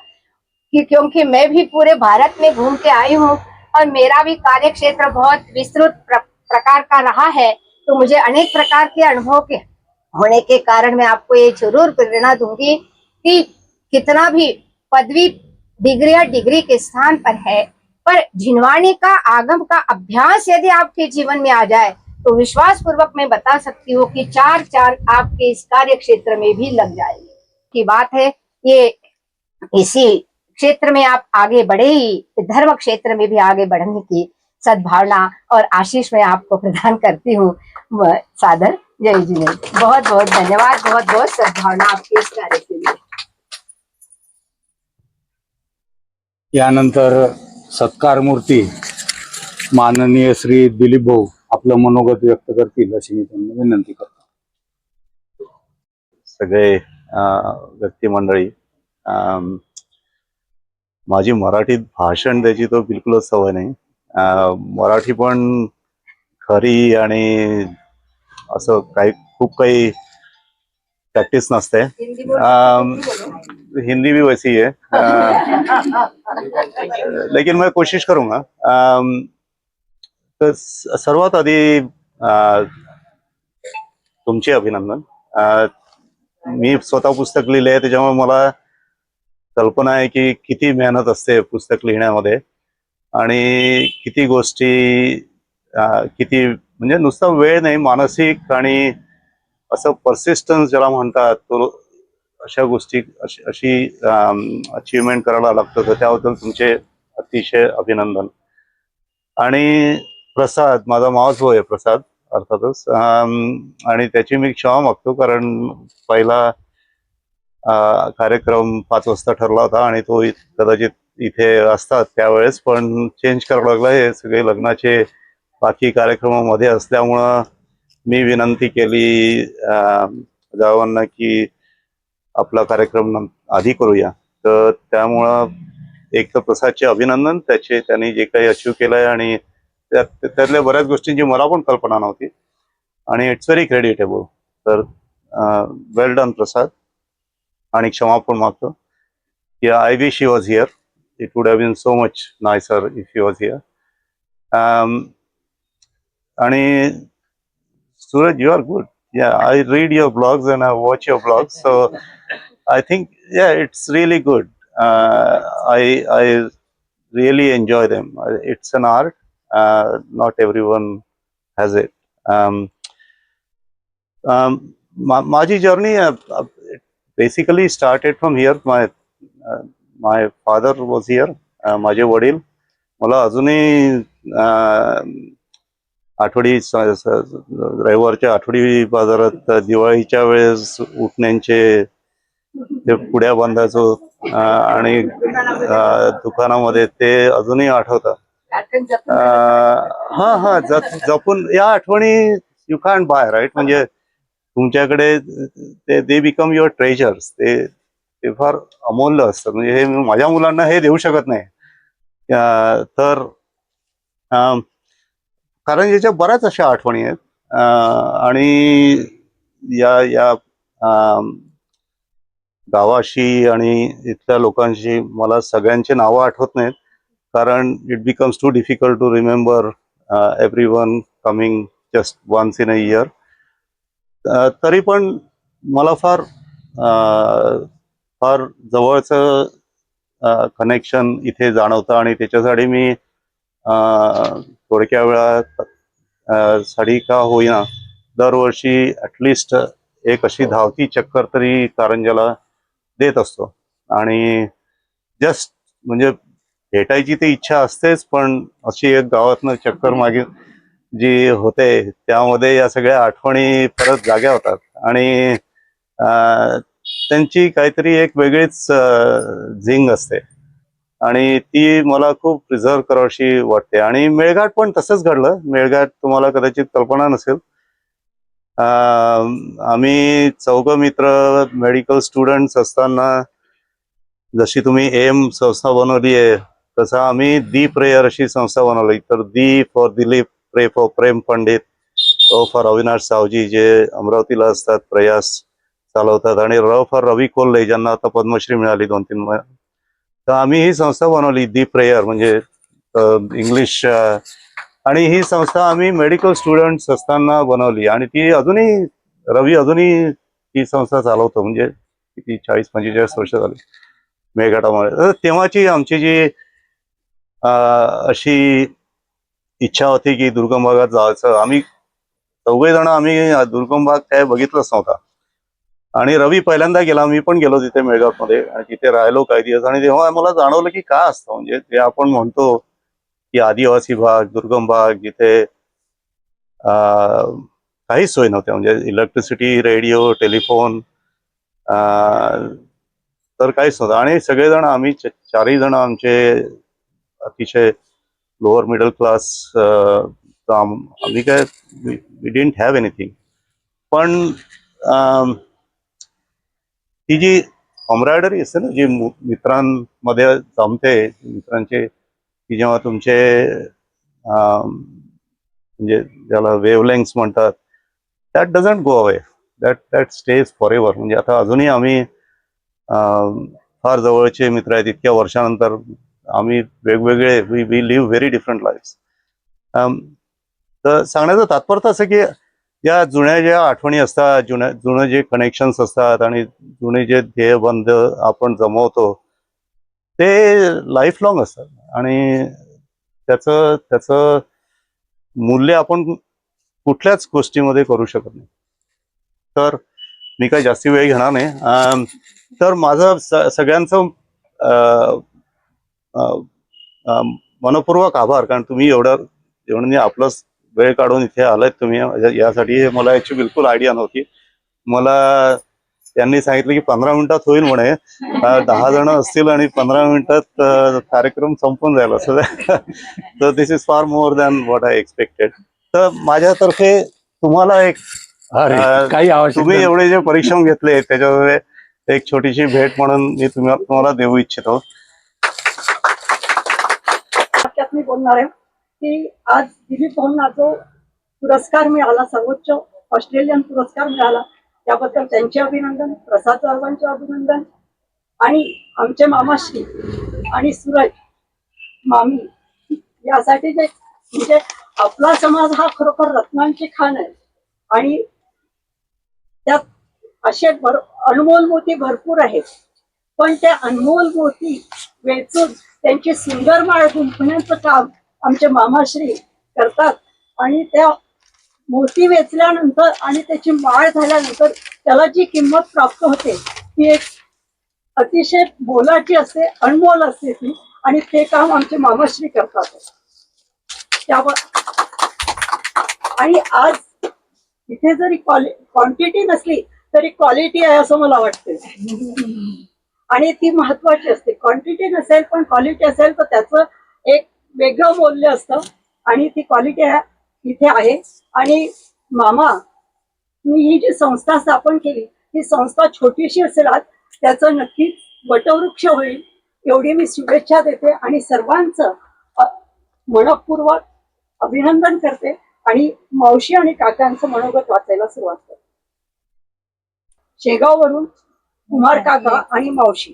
क्योंकि मैं भी पूरे भारत में घूम के आई हूँ और मेरा भी कार्य क्षेत्र बहुत विस्तृत प्रकार का रहा है, तो मुझे अनेक प्रकार के अनुभव के होने के कारण मैं आपको ये जरूर प्रेरणा दूंगी कि कितना भी पदवी डिग्री या डिग्री के स्थान पर है, पर जिनवाणी का आगम का अभ्यास यदि आपके जीवन में आ जाए तो विश्वास पूर्वक मैं बता सकती हूँ कि 4 आपके इस कार्य क्षेत्र में भी लग जाएगी की बात है। ये इसी क्षेत्र में आप आगे बढ़े ही धर्म क्षेत्र में भी आगे बढ़ने की सद्भावना और आशीष मैं आपको प्रदान करती हूँ। सादर जय जी, बहुत बहुत धन्यवाद, बहुत बहुत सद्भावना आपके इस कार्य के लिए।
यानंतर सत्कार मूर्ती माननीय श्री दिलीप भाऊ आपलं मनोगत व्यक्त करतील अशी मी त्यांना विनंती करतो.
सगळे व्यक्ती मंडळी, माझी मराठीत भाषण द्यायची तो बिलकुलच सवय नाही. मराठी पण खरी आणि असं काही खूप काही प्रैक्टिस नसते. हिंदी भी वैसी है, लेकिन मैं कोशिश करूंगा. तर सर्वात आधी तुमचे अभिनंदन. मी स्वतः पुस्तक लिहिले आहे, त्याच्यामुळे मला कल्पना आहे की किती मेहनत असते पुस्तक लिहिण्यामध्ये आणि किती गोष्टी, किती म्हणजे नुसता वेळ नाही, मानसिक आणि असं परसिस्टन्स ज्याला म्हणतात, तो अशा गोष्टी अशी अचीवमेंट करायला लागतं. तर त्याबद्दल तुमचे अतिशय अभिनंदन. आणि प्रसाद, माझा मावस भाऊ आहे प्रसाद अर्थातच, आणि त्याची मी क्षमा मागतो, कारण पहिला कार्यक्रम 5 वाजता ठरला होता आणि तो कदाचित इथे असतात त्यावेळेस, पण चेंज करावं लागला. हे सगळे लग्नाचे बाकी कार्यक्रमामध्ये असल्यामुळं मी विनंती केली जावांना की आपला कार्यक्रम आधी करूया. तर त्यामुळं एक तर प्रसादचे अभिनंदन, त्यांनी जे काही अचीव केलंय आणि त्यातल्या बऱ्याच गोष्टींची मला पण कल्पना नव्हती आणि इट्स व्हेरी क्रेडिटेबल. तर वेल डन प्रसाद. आणि क्षमा पण मागतो की I wish he was here. It would have been so much nicer if he was here. आणि Suraj, you are good. Yeah, I read your blogs and I watch your blogs, so I think it's really good. I really enjoy them. It's an art. Not everyone has it. माझी journey basically started from here. My father was here. माझे वडील मला अजूनही रविवारच्या आठवडी बाजारात दिवाळीच्या वेळेस उठण्यांचे ते पुड्या बांधायचो आणि दुकानामध्ये ते अजूनही आठवतं. हा जपून या आठवणी यू कॅन्ट बाय, राईट. म्हणजे तुमच्याकडे ते बिकम युअर ट्रेजर्स. ते फार अमूल्य असतं. म्हणजे हे माझ्या मुलांना हे देऊ शकत नाही. तर कारण याच्या बऱ्याच अशा आठवणी आहेत आणि या गावाशी आणि इथल्या लोकांशी मला सगळ्यांची नावं आठवत नाहीत, कारण it becomes too difficult to remember everyone coming just once in a year. तरी पण मला फार फार जवळचं कनेक्शन इथे जाणवतं आणि त्याच्यासाठी मी थोडक्या वेळात साठी का होईना दरवर्षी ॲटलिस्ट एक अशी धावती चक्कर तरी कारंजाला देत असतो. आणि जस्ट म्हणजे भेटायची ती इच्छा असतेच, पण अशी एक गावातनं चक्कर मागे जी होते त्यामध्ये या सगळ्या आठवणी परत जाग्या होतात आणि त्यांची काहीतरी एक वेगळीच झिंग असते आणि ती मला खूप प्रिझर्व करावीशी वाटते. आणि मेळघाट पण तसंच घडलं. मेळघाट तुम्हाला कदाचित कल्पना नसेल, आम्ही चौघं मित्र मेडिकल स्टुडंट्स असताना जशी तुम्ही एम संस्था बनवली आहे तसं आम्ही दी प्रेयर अशी संस्था बनवली. तर दी for Dilip, pray for Prem Pandit, ओ फॉर अविनाश सावजी जे अमरावतीला असतात, प्रयास चालवतात, आणि र फॉर रवी कोल्हे ज्यांना आता पद्मश्री मिळाली 2-3 महिन्यात. तर आम्ही ही संस्था बनवली दी प्रेयर म्हणजे इंग्लिश. आणि ही संस्था आम्ही मेडिकल स्टुडंट्स असताना बनवली आणि ती अजूनही रवी ही संस्था चालवतो. म्हणजे किती 40-45 वर्ष झाली मेळघाटामुळे. तर तेव्हाची आमची जी अशी इच्छा होती की दुर्गम भागात जायचं. आम्ही चौघे जण आम्ही दुर्गम भाग काय बघितलंच नव्हता आणि रवी पहिल्यांदा गेला, मी पण गेलो तिथे मेळघाटमध्ये आणि तिथे राहिलो काही दिवस. आणि तेव्हा मला जाणवलं की काय असतं म्हणजे ते आपण म्हणतो की आदिवासी भाग, दुर्गम भाग जिथे काहीच सोय नव्हत्या, म्हणजे इलेक्ट्रिसिटी, रेडिओ, टेलिफोन तर काहीच नव्हतं. आणि सगळेजण आम्ही चारही जण आमचे अतिशय लोअर मिडल क्लास. आम्ही काय वी डिडंट हॅव एनिथिंग. पण ही जी कॉम्रायडरी असते ना, जी मित्रांमध्ये जमते, मित्रांचे की जेव्हा तुमचे म्हणजे ज्याला वेवलेंग्स म्हणतात, that doesn't go away, that stage for ever. म्हणजे आता अजूनही आम्ही फार जवळचे मित्र आहेत इतक्या वर्षानंतर. आम्ही वेगवेगळे we live very different lifes. तर सांगण्याचं तात्पर्य असं की या जुन्या ज्या आठवणी असतात, जुनं जे कनेक्शन्स असतात आणि जुने जे ध्येयबंध आपण जमवतो ते लाईफ लॉंग असतात आणि त्याचं मूल्य आपण कुठल्याच गोष्टीमध्ये करू शकत नाही. तर मी काही जास्ती वेळ घेणार नाही. तर माझं सगळ्यांचं मनपूर्वक आभार, कारण तुम्ही एवढं आपलं वेळ काढून इथे आलात तुम्ही यासाठी. मला याची बिलकुल आयडिया नव्हती. मला त्यांनी सांगितलं की 15 मिनिटात होईल म्हणे, 10 जण असतील आणि 15 मिनिटात कार्यक्रम संपून जाईल असं. तर this is far more than what I expected. तर माझ्यातर्फे तुम्हाला एक
काही आवश्यक
तुम्ही एवढे जे परिश्रम घेतले त्याच्यामध्ये एक छोटीशी भेट म्हणून मी तुम्हाला देऊ इच्छितो.
मी बोलणार आहे की आज दिलीप भाऊंना जो पुरस्कार मिळाला, सर्वोच्च ऑस्ट्रेलियन पुरस्कार मिळाला, त्याबद्दल त्यांचे अभिनंदन, प्रसाद साहेबांचे अभिनंदन, आणि आमचे मामाश्री आणि सूरज मामी यासाठी जे म्हणजे आपला समाज हा खरोखर रत्नांची खाण आहे आणि त्यात असे अनमोल मोती भरपूर आहेत. पण त्या अनमोल मोती वेचून त्यांची सुंदर माळ गुंफण्याचं काम आमचे मामाश्री करतात आणि त्या मोती वेचल्यानंतर आणि त्याची माळ झाल्यानंतर त्याला जी किंमत प्राप्त होते ती एक अतिशय मोलाची असते, अनमोल असते ती, आणि ते काम आमचे मामाश्री करतात. आणि आज इथे जरी क्वांटिटी नसली तरी क्वालिटी आहे असं मला वाटते आणि ती महत्वाची असते. क्वांटिटी नसेल पण क्वालिटी असेल तर त्याचं एक वेगळं मूल्य असतं आणि ती क्वालिटी इथे आहे. आणि मामा, मी ही जी संस्था स्थापन केली ही संस्था छोटीशी असेल आज त्याचं नक्कीच वटवृक्ष होईल एवढी मी शुभेच्छा देते आणि सर्वांचं मनपूर्वक अभिनंदन करते आणि मावशी आणि काकांचं मनोगत वाचायला सुरुवात करते. शेगाववरून कुमार काका आणि मावशी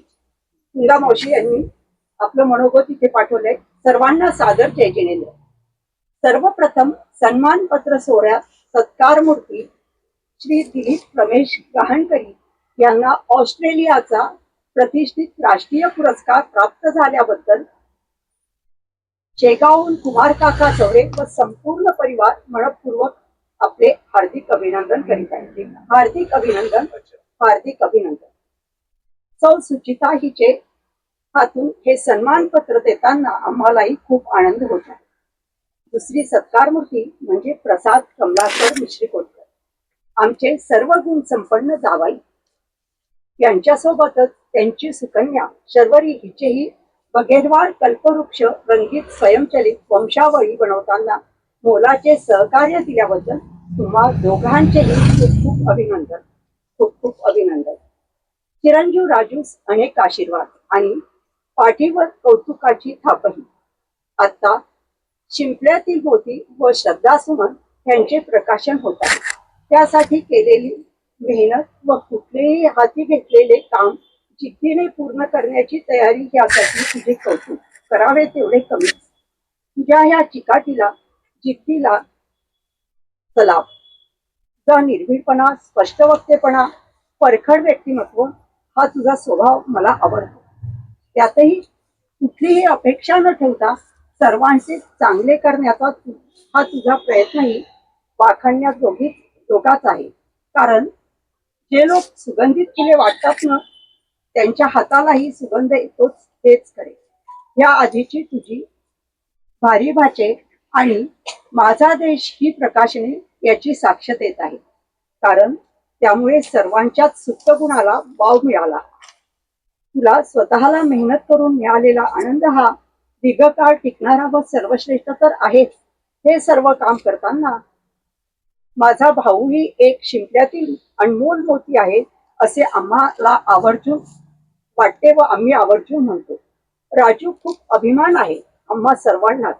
गंगा मावशी यांनी आपलं मनोगत इथे पाठवलंय. सर्वांना सादर जय जिनेंद्र. सर्वप्रथम सन्मान पत्र सोहळ्यात सत्कार मूर्ती श्री दिलीप रमेश गहाणकरी यांना ऑस्ट्रेलियाचा प्रतिष्ठित राष्ट्रीय पुरस्कार प्राप्त झाल्याबद्दल शेगावहून कुमार काका चौरे व संपूर्ण परिवार मनपूर्वक आपले हार्दिक अभिनंदन करीत आहे. हार्दिक अभिनंदन, हार्दिक अभिनंदन. सौ सुचिता हिचे हातून हे सन्मान पत्र देताना आम्हालाही खूप आनंद होत आहे. दुसरी सत्कार मूर्ती म्हणजे प्रसाद कमलाकर मिश्रीकोटकर, आमचे सर्व गुण संपन्न जावाई. यांच्यासोबतच त्यांची सुकन्या शर्वरी हिचेही बघेरवाड कल्पवृक्ष रंगीत स्वयंचलित वंशावळी बनवताना मोलाचे सहकार्य दिल्याबद्दल तुम्हा दोघांचेही खूप खूप अभिनंदन, खूप खूप अभिनंदन. चिरंजीव राजूस अनेक आशीर्वाद आणि पाठीवर कौतुकाची थापही. आता शिंपल्यातील मोती व श्रद्धा सुमन यांचे प्रकाशन होत आहे. त्यासाठी केलेली मेहनत व कुठलेही हाती घेतलेले काम जिद्दीने पूर्ण करण्याची तयारी यासाठी तुझे कौतुक करावे तेवढे कमी. तुझ्या ह्या चिकाटीला जिद्दीला सलाम. तुझा निर्भीडपणा, स्पष्टवक्तेपणा, परखड व्यक्तिमत्व हा तुझा स्वभाव मला आवडतो. त्यातही कुठलीही अपेक्षा न ठेवता सर्वांचे चांगले करण्याचा हा तुझा प्रयत्नही वाखाणण्याजोगाच आहे. कारण जे लोक सुगंधित फुले वाटतात ना, त्यांच्या हातालाही सुगंध येतोच हेच खरे. या आधीची तुझी भारी भाचे आणि माझा देश ही प्रकाशने याची साक्ष देत आहे. कारण त्यामुळे सर्वांच्याच सुप्त गुणाला वाव मिळाला. तुला स्वतःला मेहनत करून मिळालेला आनंद हा दीर्घकाळ टिकणारा व सर्वश्रेष्ठ तर आहेच. हे सर्व काम करताना माझा भाऊही एक शिंपल्यातील अनमोल मोती आहे असे आम्हाला आवर्जून वाटते व आम्ही आवर्जून म्हणतो. राजू, खूप अभिमान आहे आम्हा सर्वांनाच.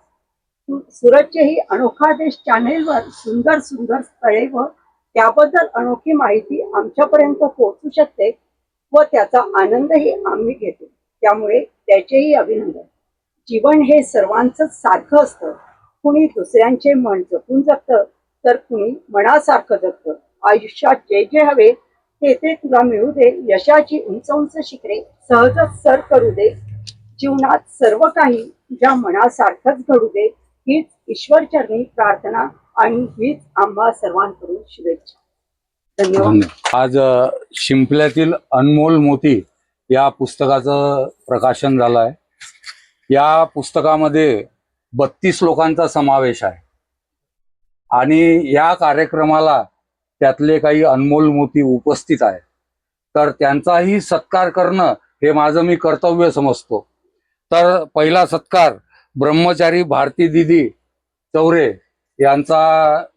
सुरतचेही अनोखा देश चॅनेलवर सुंदर सुंदर स्थळे व त्याबद्दल अनोखी माहिती आमच्यापर्यंत पोहोचू शकते व त्याचा आनंदही आम्ही घेतो. त्यामुळे त्याचेही अभिनंदन. जीवन हे सर्वांचं सारखं असतं. कुणी दुसऱ्यांचे मन जपून जगतं तर कुणी मनासारखं जगतं. आयुष्यात जे जे हवे ते ते तुला मिळू दे. यशाची उंच उंच शिखरे सहजच सर करू दे. जीवनात सर्व काही तुझ्या मनासारखंच घडू दे. हीच ईश्वरचरणी प्रार्थना आणि हीच आम्हा सर्वांकडून शुभेच्छा. धन्यवाद.
आज शिंपल्यातील अनमोल मोती या पुस्तकाचं प्रकाशन झालं आहे. या पुस्तकामध्ये 32 लोकांचा समावेश आहे आणि या कार्यक्रमाला त्यातले काही अनमोल मोती उपस्थित आहेत. तर त्यांचाही सत्कार करणं हे माझं मी कर्तव्य समजतो. तर पहिला सत्कार ब्रह्मचारी भारती दिदी चौरे यांचा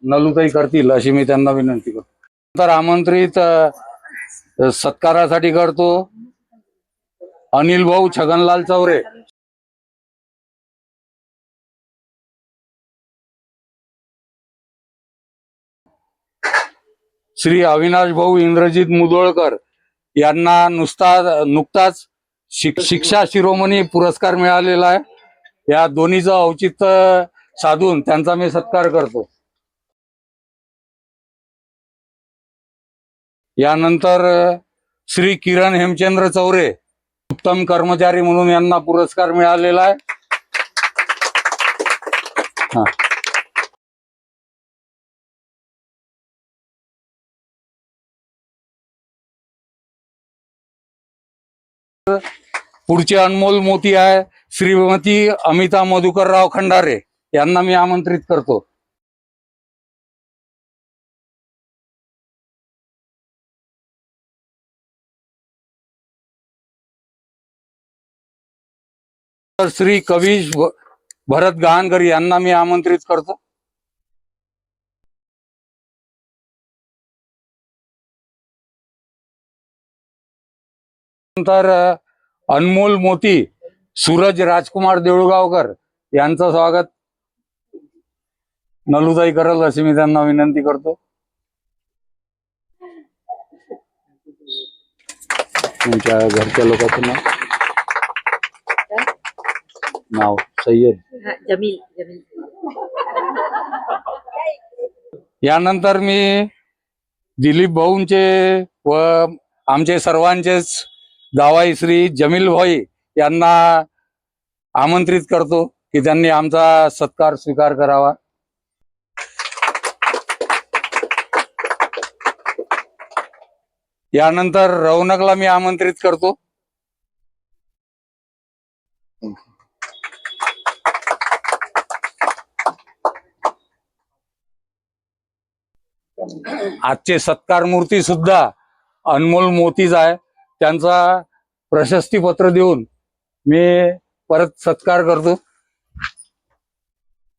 नलुताई करतील अशी मी त्यांना विनंती करतो. तर आमंत्रित सत्कारासाठी करतो अनिल भाऊ छगनलाल चौरे, श्री अविनाश भाऊ इंद्रजित मुदोळकर यांना नुकताच शिक्षा शिरोमणी पुरस्कार मिळालेला आहे. या दोन्हीचं औचित्य साधून त्यांचा मी सत्कार करतो. यानंतर श्री किरण हेमचंद्र चौरे उत्तम कर्मचारी म्हणून यांना पुरस्कार मिळालेला आहे. पुढचे अनमोल मोती आहे श्रीमती अमिता मधुकरराव खंडारे यांना मी आमंत्रित करतो. तर श्री कवीश भरत गहाणकरी यांना मी आमंत्रित करतो. नंतर अनमोल मोती सूरज राजकुमार देऊळगावकर यांचं स्वागत नलुताई करल अशी मी त्यांना विनंती करतो. तुमच्या घरच्या लोकांचं नाव सय्यद.
जमील जमील.
यानंतर मी दिलीप भाऊंचे व आमचे सर्वांचेच जावाई श्री जमील भाई यांना आमंत्रित करतो की त्यांनी आमचा सत्कार स्वीकार करावा. यानंतर रौनकला मी आमंत्रित करतो. आजचे सत्कार मूर्ती सुद्धा अनमोल मोतीच आहे. त्यांचा प्रशस्ती पत्र देऊन मी परत सत्कार करतो.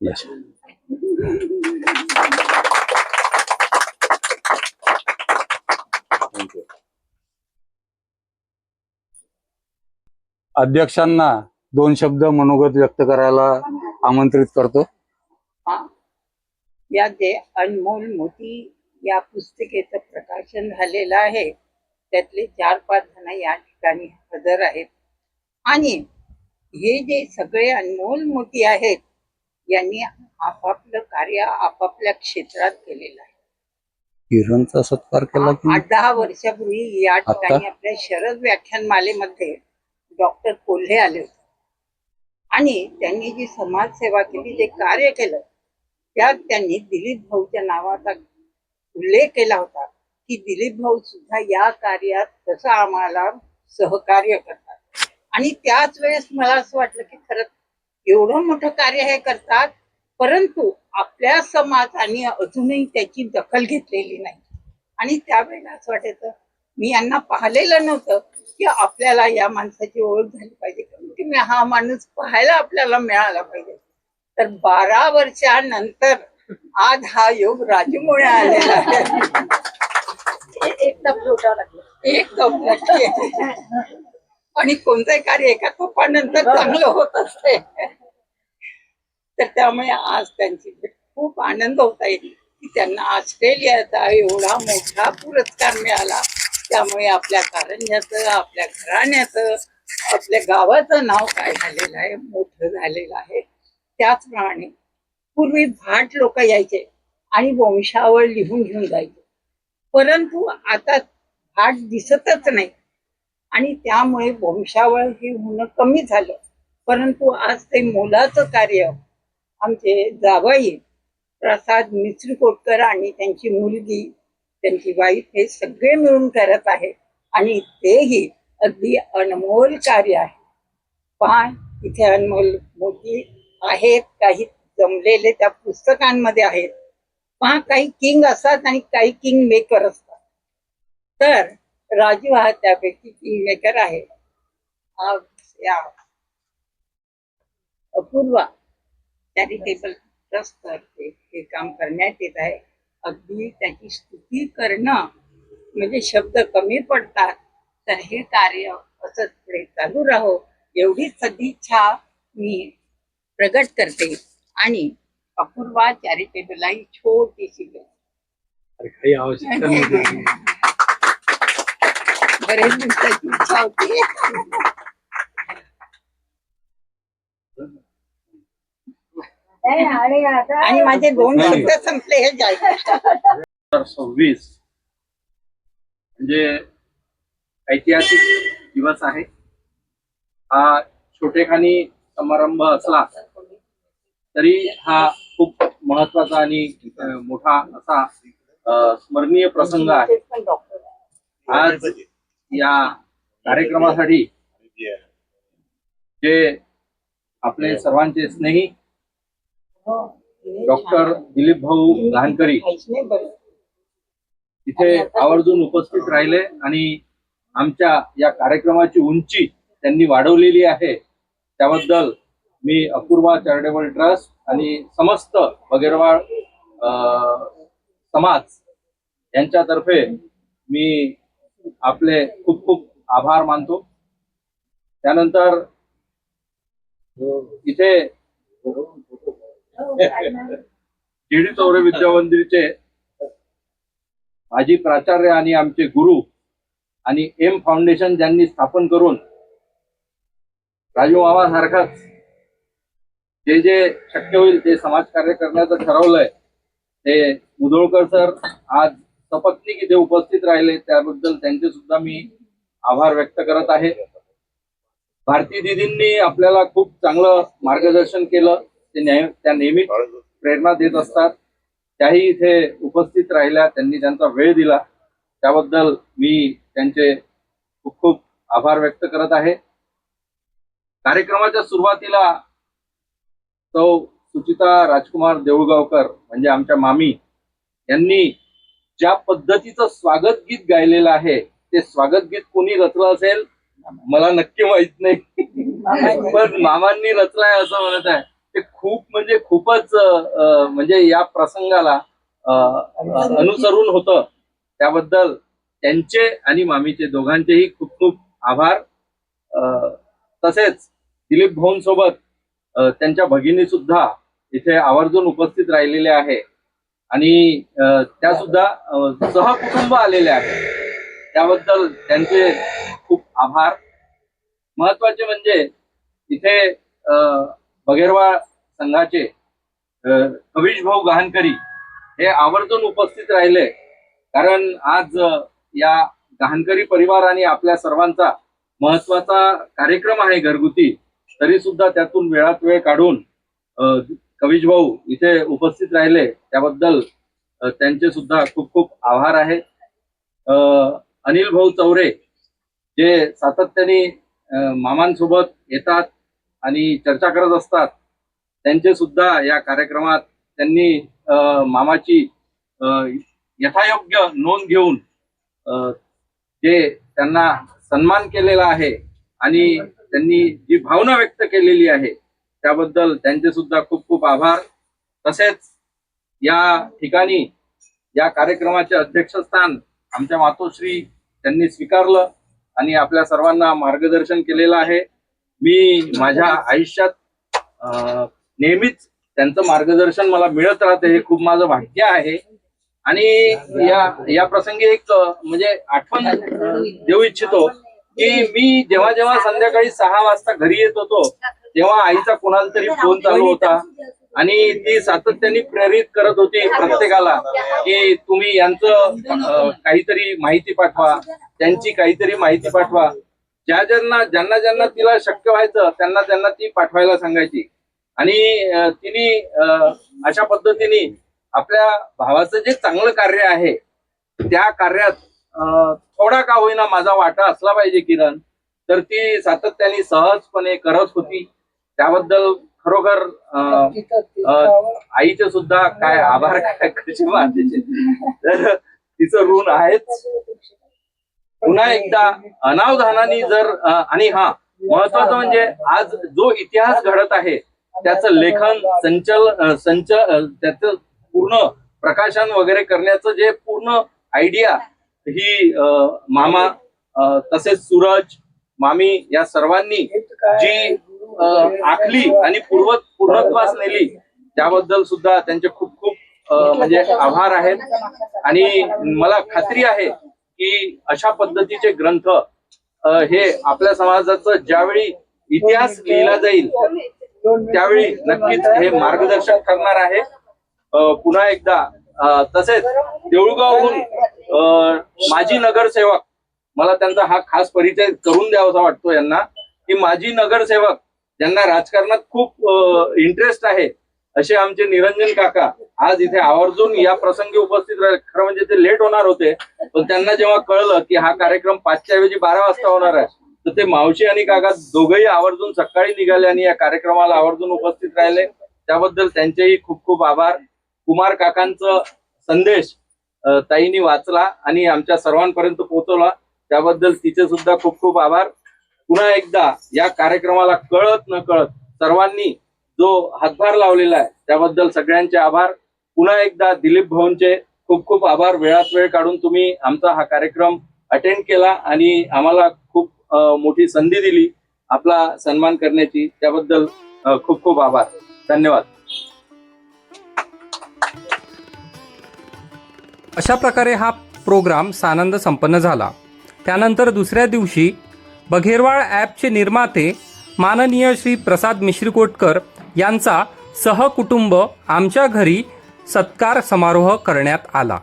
Yes. अध्यक्षांना 2 शब्द मनोगत व्यक्त करायला आमंत्रित करतो.
या जे अनमोल मोती या पुस्तिकेचं प्रकाशन झालेलं आहे त्यातले 4-5 जण या ठिकाणी हजर आहेत आणि हे जे सगळे अनमोल मोती आहेत यांनी आपापलं कार्य आपापल्या क्षेत्रात केलेलं आहे.
किरणचा सत्कार केला की
8-10 वर्षापूर्वी या ठिकाणी आपल्या शरद व्याख्यानमालेमध्ये डॉक्टर कोल्हे आले होते आणि त्यांनी जी समाजसेवा केली, जे कार्य केलं त्यात त्यांनी दिलीप भाऊच्या नावाचा उल्लेख केला होता की दिलीप भाऊ सुद्धा या कार्यात कसं आम्हाला सहकार्य करतात. आणि त्याच वेळेस मला असं वाटलं की खरंच एवढं मोठं कार्य हे करतात परंतु आपल्या समाजाने अजूनही त्याची दखल घेतलेली नाही. आणि त्यावेळेला असं वाटायचं मी यांना पाहिलेलं नव्हतं की आपल्याला या माणसाची ओळख झाली पाहिजे, की मी हा माणूस पाहायला आपल्याला मिळाला पाहिजे. तर 12 वर्षानंतर आज हा योग राजमुळे आलेला आहे. एक तप नक्की. आणि कोणतंही कार्य एका तोपानंतर चांगलं होत असते. तर त्यामुळे आज त्यांची भेट खूप आनंद होता येईल की त्यांना ऑस्ट्रेलियाचा एवढा मोठा पुरस्कार मिळाला. त्यामुळे आपल्या कारंज्याचं, आपल्या घराण्याचं, आपल्या गावाचं नाव काय झालेलं आहे, मोठं झालेलं आहे. त्याचप्रमाणे पूर्वी भाट लोक यायचे आणि वंशावळ लिहून घेऊन जायचे, परंतु आता भाट दिसतच नाही आणि त्यामुळे वंशावळ हे होणं कमी झालं. परंतु आज ते मोलाचं कार्य आमचे जावई प्रसाद मिश्रीकोटकर आणि त्यांची मुलगी, त्यांची वाईफ हे सगळे मिळून करत आहे आणि तेही अगदी अनमोल कार्य आहे. पहा इथे अनमोल मोती आहेत, काही जमलेले त्या पुस्तकांमध्ये आहेत. पहा काही किंग असतात आणि काही किंग मेकर असतात. तर राजू हा त्यापैकी किंग मेकर आहे. आज या अपूर्वा चॅरिटेबल ट्रस्ट तर्फे हे काम करण्यात येत आहे. अगदी त्याची स्तुती करणं म्हणजे शब्द कमी पडतात. तर हे कार्य असंच पुढे चालू राहो एवढीच सदिच्छा मी प्रगट करते आणि अपूर्वा चॅरिटेबल ही छोटीशी
काही आवश्यकता नाही.
बरेच दिवसाची इच्छा होती. आणि माझे 2 शब्द संपले हे जायचं.
2026 म्हणजे ऐतिहासिक दिवस आहे. हा छोटेखानी समारंभ असला तरी हा खूप महत्वाचा आणि मोठा असा स्मरणीय प्रसंग आहे. आज या कार्यक्रमासाठी जे आपले सर्वांचे स्नेही डॉक्टर दिलीप भाऊ गहाणकरी इथे आवर्जून उपस्थित राहिले आणि आमच्या या कार्यक्रमाची उंची त्यांनी वाढवलेली आहे. त्याबद्दल मी अपूर्वा चॅरिटेबल ट्रस्ट आणि समस्त बगेरवाड समाज यांच्यातर्फे मी आपले खूप खूप आभार मानतो. त्यानंतर इथे जीडी चौरे विद्यामंदिरचे माजी प्राचार्य आणि आमचे गुरु आणि एम फाउंडेशन ज्यांनी स्थापन करून राजू मामा सारखाच जे जे शक्य होईल ते समाजकार्य करण्याचं ठरवलंय, ते मुधोळकर सर आज सपत्नीक इथे उपस्थित राहिले, त्याबद्दल त्यांचे सुद्धा मी आभार व्यक्त करत आहे. भारती दीदींनी आपल्याला खूप चांगलं मार्गदर्शन केलं, त्या नेहमी प्रेरणा देत असतात. त्याही इथे उपस्थित राहिल्या, त्यांनी त्यांचा वेळ दिला, त्याबद्दल मी त्यांचे खूप खूप आभार व्यक्त करत आहे. कार्यक्रमाच्या सुरुवातीला सौ सुचिता राजकुमार देऊळगावकर म्हणजे आमच्या मामी यांनी ज्या पद्धतीचं स्वागत गीत गायलेलं आहे, ते स्वागत गीत कोणी रचलं असेल मला नक्की माहित नाही, पण मामांनी रचलाय असं म्हणत आहे. ते खूप म्हणजे खूपच म्हणजे या प्रसंगाला अनुसरून होतं, त्याबद्दल त्यांचे आणि मामीचे दोघांचेही खूप खूप आभार. तसेच दिलीप भाऊंसोबत त्यांच्या भगिनी सुद्धा इथे आवर्जून उपस्थित राहिलेले आहे आणि त्या सुद्धा सहकुटुंब आलेले आहे, त्याबद्दल त्यांचे खूप आभार. महत्वाचे म्हणजे इथे बगेरवा संघाचे कविश भाऊ गहाणकरी हे आवर्जून उपस्थित राहिले, कारण आज या गहाणकरी परिवार आणि आपल्या सर्वांचा महत्वाचा कार्यक्रम आहे घरगुती, तरी सुद्धा त्यातून वेळात वेळ काढून कविश भाऊ इथे उपस्थित राहिले, त्याबद्दल त्यांचे सुद्धा खूप खूप आभार आहे. अनिल भाऊ चौरे जे सातत्याने मामांसोबत येतात आणि चर्चा करत असतात, त्यांचे सुद्धा या कार्यक्रमात त्यांनी मामाची यथायोग्य नोंद घेऊन जे त्यांना सन्मान केलेला आहे आणि त्यांनी जी भावना व्यक्त केलेली आहे, त्याबद्दल त्यांचे सुद्धा खूप खूप आभार. तसेच या ठिकाणी या कार्यक्रमाचे अध्यक्षस्थान आमच्या मातोश्री त्यांनी स्वीकारलं आणि आपल्या सर्वांना मार्गदर्शन केलेलं आहे. मी माझ्या आयुष्यात नेहमीच त्यांचं मार्गदर्शन मला मिळत राहते, हे खूप माझं भाग्य आहे. आणि या प्रसंगी एक म्हणजे आठवण देऊ इच्छितो की मी जेव्हा जेव्हा संध्याकाळी 6 वाजता घरी येत होतो, तेव्हा आईचा कोणाला तरी फोन चालू होता आणि ती सातत्याने प्रेरित करत होती प्रत्येकाला की तुम्ही यांचं काहीतरी माहिती पाठवा, त्यांची काहीतरी माहिती पाठवा. ज्यांना तिला शक्य व्हायचं त्यांना ती पाठवायला सांगायची. आणि तिने अशा पद्धतीने आपल्या भावाचं जे चांगलं कार्य आहे त्या कार्यात थोडा का होईना माझा वाटा असला पाहिजे किरण, तर ती सातत्याने सहजपणे करत होती. त्याबद्दल खरोखर आईचे सुद्धा काय आभार काय कसे मानायचे, तर तिचं ऋण आहेच. पुन्हा एकदा अनावधानाने जर आणि हा महत्वाचं म्हणजे आज जो इतिहास घडत आहे त्याचं लेखन त्याचं पूर्ण प्रकाशन वगैरे करण्याचं जे पूर्ण आयडिया ही मामा तसेच सूरज मामी या सर्वांनी जी आखली आणि पूर्णत्वास नेली, त्याबद्दल सुद्धा त्यांचे खूप खूप म्हणजे आभार आहेत. आणि मला खात्री आहे की अशा पद्धतीचे ग्रंथ हे आपल्या समाजाचं ज्यावेळी इतिहास लिहिला जाईल त्यावेळी नक्कीच हे मार्गदर्शन करणार आहे. पुन्हा एकदा तसेच देऊळगावहून माजी नगरसेवक, मला त्यांचा हा खास परिचय करून द्यावासा वाटतो यांना, की माजी नगरसेवक ज्यांना राजकारणात खूप इंटरेस्ट आहे असे आमचे निरंजन काका आज इथे आवर्जून या प्रसंगी उपस्थित राहिले. खरं म्हणजे ते लेट होणार होते, पण त्यांना जेव्हा कळलं की हा कार्यक्रम 5च्या ऐवजी 12 वाजता होणार आहे, तर ते मावशी आणि काका दोघंही आवर्जून सकाळी निघाले आणि या कार्यक्रमाला आवर्जून उपस्थित राहिले. त्याबद्दल त्यांचेही खूप खूप आभार. कुमार काकांचा संदेश ताईंनी वाचला आणि आमच्या सर्वांपर्यंत पोहोचवला, त्याबद्दल तिचे सुद्धा खूप खूप आभार. पुन्हा एकदा या कार्यक्रमाला कळत न कळत सर्वांनी जो हातभार लावलेला आहे त्याबद्दल सगळ्यांचे आभार. पुन्हा एकदा दिलीप भाऊंचे खूप खूप आभार. वेळात वेळ काढून तुम्ही आमचा हा कार्यक्रम अटेंड केला आणि आम्हाला खूप मोठी संधी दिली आपला सन्मान करण्याची, त्याबद्दल खूप खूप आभार. धन्यवाद.
अशा प्रकारे हा प्रोग्राम सानंद संपन्न झाला. त्यानंतर दुसऱ्या दिवशी बघेरवाळ ॲपचे निर्माते माननीय श्री प्रसाद मिश्रीकोटकर यांचा सहकुटुंब आमच्या घरी सत्कार समारोह करण्यात आला.